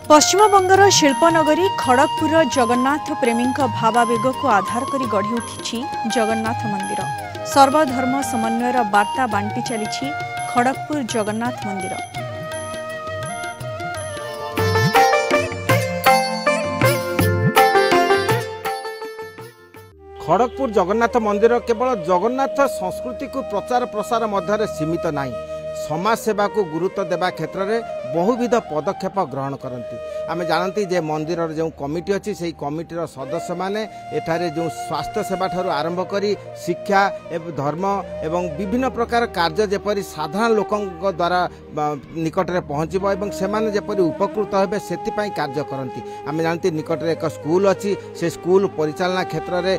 पश्चिमबंगर शिल्पनगरी खड़गपुर जगन्नाथ प्रेमी भावावेग को आधार कर गढ़ी उठी जगन्नाथ मंदिर। सर्वधर्म समन्वयर वार्ता बांटी चली खड़गपुर जगन्नाथ मंदिर। खड़गपुर जगन्नाथ मंदिर केवल जगन्नाथ संस्कृति को प्रचार प्रसार मध्य सीमित नहीं, समाज सेवा को गुरुत्व देवा क्षेत्र में बहुविध पदक्षेप ग्रहण करती। आम जानती जे मंदिर जो कमिटी अच्छी से कमिटीर सदस्य माने एठारे जो स्वास्थ्य सेवा ठारू आरंभ करी शिक्षा एवं धर्म एवं विभिन्न प्रकार कार्य जेपरी साधारण लोकों द्वारा निकट में पहुँचब एवं सेमाने जेपरी उपकृत हेबे सेतिपई कार्य करती। आम जानती निकट में एक स्कूल अच्छी से स्कूल परिचालना क्षेत्र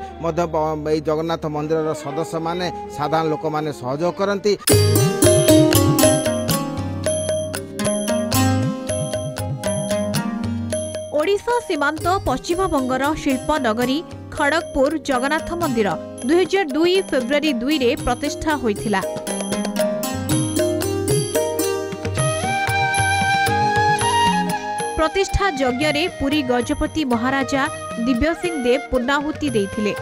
में जगन्नाथ मंदिर सदस्य माने साधारण लोक माने सहयोग करती। ओडिशा सीमांत पश्चिमबंगर शिल्पनगरी खड़गपुर जगन्नाथ मंदिर 2002 फेब्रुआरी 2 रे प्रतिष्ठा होइथिला। प्रतिष्ठा यज्ञ रे पुरी गजपति महाराजा दिव्य सिंह देव पूर्णाहुति देइथिले।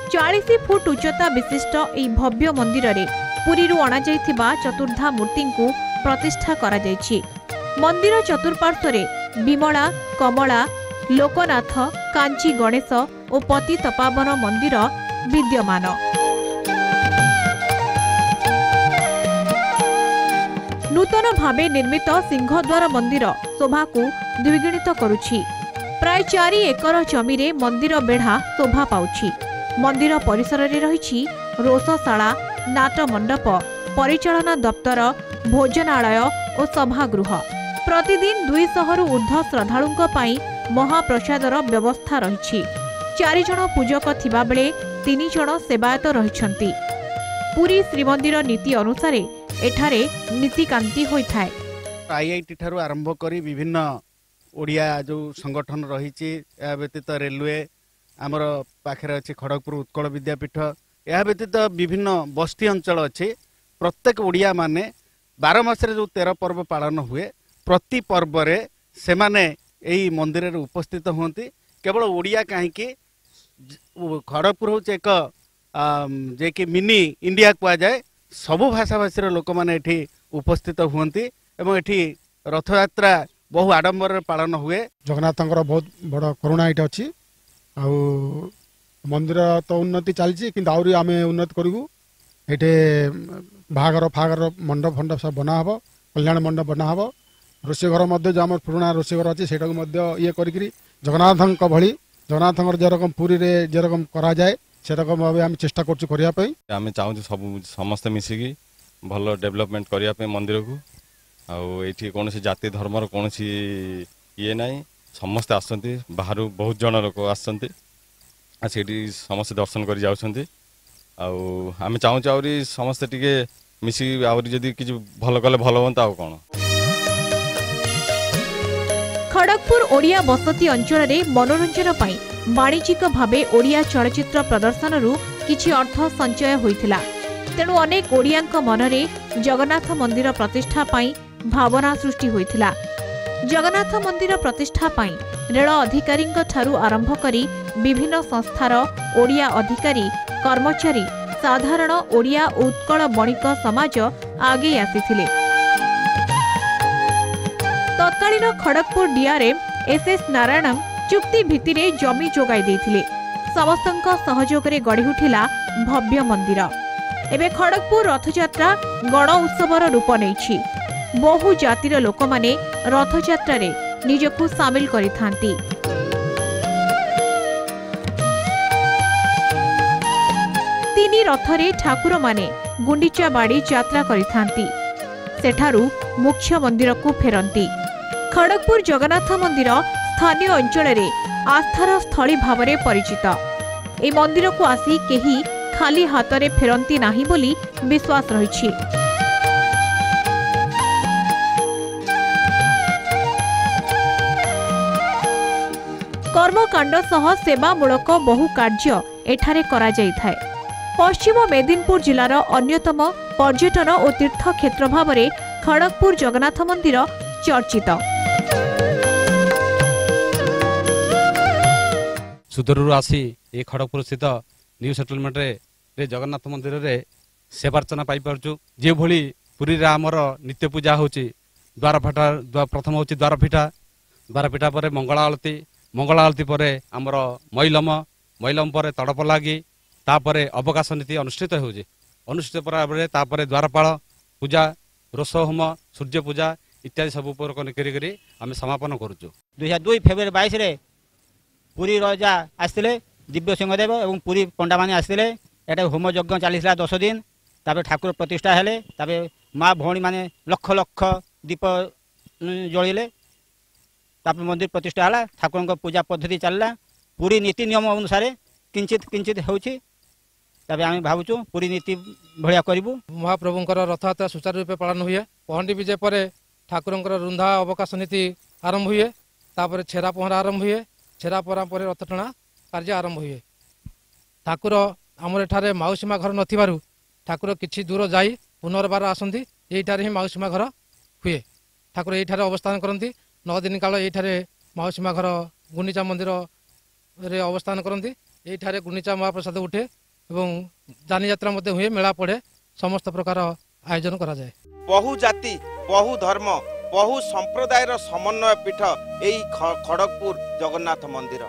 40 फुट उच्चता विशिष्ट एई भव्य मंदिर रे पुरीरू अणा जाइथिबा चतुर्धा मूर्ति को प्रतिष्ठा करा जाइछि। मंदिर चतुर्पार्श्व रे विमला, कमला, लोकनाथ, कांची गणेश और पतितपावन मंदिर विद्यमान। नूतन भावे निर्मित सिंहद्वार मंदिर शोभा को द्विगुणित करुछि। प्राय 4 एकर जमी रे मंदिर बेढ़ा शोभा पाउछि। मंदिर परिसर रे रहिछि रोषशाला, नाट मंडप, परिचालना दप्तर, भोजनालय और सभागृह। प्रतिदिन 200 रु ऊर्ध्व श्रद्धालुंक पाई महाप्रसादर व्यवस्था रही। 4 जण पूजक थिबा बेले 3 जण सेवायत रहिछंती। पुरी श्रीमंदिर नीति अनुसार एठारे नीतिकांति होइथाय। आईआईटी ठारू आरंभ करी विभिन्न ओडिया जो संगठन रही व्यतीत रेलवे आमर पाखे अच्छे खड़गपुर उत्कल विद्यापीठ यह व्यतीत विभिन्न बस्ती अंचल अच्छे। प्रत्येक ओडिया माने 12 मासरे जो 13 पर्व पालन हुए प्रति पर्व रे से माने यही मंदिर रे उपस्थित होती। केवल ओडिया कहीं खड़गपुर हूँ एक जे कि मिनी इंडिया कह जाए सबु भाषा भाषी लोक मैंने ये उपस्थित हुंती एवं ये रथ यात्रा बहु आडंबर पालन हुए। जगन्नाथ बहुत बड़ करुणा ये अच्छी आ मंदिर तो उन्नति चलती कि आम उन्नति करूँ। ये बाहागर फागर मंडप फंडप सब बना हम, कल्याण मंडप बना हम, रोषेई घर जो आम पुराणा रोषेई घर अच्छे से ये करी जगन्नाथ भली जगन्नाथ जेरकम पुरी रे जेरकम करा जाए से रकम भाव आम चेष्टा करने आम चाहूँ सब समस्ते मिसिकी भल डेवलपमेंट करने मंदिर को। आठी कौन जाति धर्मर कौन ये ना समस्ते आसती बाहर बहुत जन लोक आसती समस्ते दर्शन कर जाऊँच। आम चाहूँ आहरी समस्ते टे मिसिकी आहरी जदि किसी भल कले भल हाँ कौन। खड़गपुर ओडिया बसती अंचल रे मनोरंजन पाई वाणिज्यिक भावे ओडिया चलचित्र प्रदर्शन रु किछि अर्थ संचय होइथिला। तेणु अनेक ओडियांक मनरे जगन्नाथ मंदिर प्रतिष्ठा पाई भावना सृष्टि होइथिला। जगन्नाथ मंदिर प्रतिष्ठा पाई रेल अधिकारींक ठारू आरंभ करी विभिन्न संस्थार ओडिया अधिकारी, कर्मचारी, साधारण ओडिया उत्कल बणिक समाज आगे आसीथिले। तत्कालीन खड़गपुर डीआरएम एसएस नारायणम चुक्ति भित्तिरे जमी जोगाई देथिले। समस्तंक सहयोग रे गढ़ी उठिला भव्य मंदिर। एबे खड़गपुर रथयात्रा गण उत्सवर रूप नेछि। बहु जातिर लोक माने रथयात्रा रे निजकु शामिल करिथांती। तीनी रथरे ठाकुर माने गुंडीचा बाड़ी यात्रा करिथांती। सेठारू मुख्य मंदिर को फेरंती। खड़गपुर जगन्नाथ मंदिर स्थानीय अंचल रे आस्थार स्थली भावरे परिचित। ए मंदिर को आसी केही खाली हाथरे फेरंती नाही बोली विश्वास रहिछि। कर्मकांड सह सेवामूलक बहु कार्य एठारे करा जाइथाय। पश्चिम मेदिनीपुर जिलार अन्यतम पर्यटन और तीर्थ क्षेत्र भाव में खड़गपुर जगन्नाथ मंदिर चर्चित। सुदूर आसी ये खड़गपुर स्थित न्यू सेटलमेंट रे जगन्नाथ मंदिर रे सेवार्चना पाई पारछु जे भली पुरी रे हमर नित्य पूजा होची द्वारफिठा प्रथम होची द्वारफिठा पर मंगला आलती पर हमर मैलम पर तड़प लागी तापरे अवकाश नीति अनुष्ठित पर द्वारपाल पूजा रोष होम सूर्य पूजा इत्यादि सब करी आम समापन करुचु 2002 फेब्रुआरी 22 रे पुरी राजा आसते दिव्य सिंहदेव और पुरी पंडा मैंने आसते एटा होम यज्ञ चलीसा 10 दिन तापर ठाकुर प्रतिष्ठा हेले तापर माँ भौणी मैंने लक्ष लक्ष दीप जलिले तापर मंदिर प्रतिष्ठा है ठाकुर पूजा पद्धति चलला पूरी नीति नियम अनुसार किंचित होची तबे आम भावुँ पूरी नीति भाया करूँ। महाप्रभुंकर रथयात्रा सुचारू रूपे पालन हुए पहंडी विजय पर ठाकुरंकर रुंधा अवकाश नीति आरंभ हुए तापर छेरा पहरा आरंभ हुए छेरा पहरा पर रथ टଣା कार्य आरंभ हुए ठाकुर आमर एठारे माउसीमा घर नथिबारु ठाकुर किछि दूर जाई पुनर्बार आसंती एठारे ही माउसीमा घर हुए ठाकुर एठारे अवस्थान करती 9 दिन काल एठारे माउसीमा घर गुंडीचा मंदिर रे अवस्थान करती एठारे गुंडीचा महाप्रसाद उठे एवं जानी यात्रा मध्य हुए मेला पड़े समस्त प्रकार आयोजन करा जाए। बहु जाति बहु धर्म बहु संप्रदायर समन्वय पीठ यही खड़गपुर जगन्नाथ मंदिर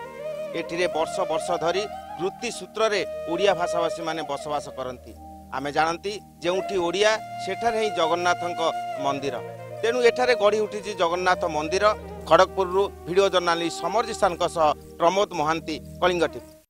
एठिरे वर्ष वर्ष धरी वृत्ति सूत्र रे ओडिया भाषाभाषी माने बसवास करती आमे जानती जेउठी ओडिया सेठारे ही जगन्नाथंक मंदिर तेणु एठारे गढ़ी उठी जगन्नाथ मंदिर खड़गपुर वीडियो जर्नालिस्ट समर जिसान प्रमोद महांती कलिंग टीवी।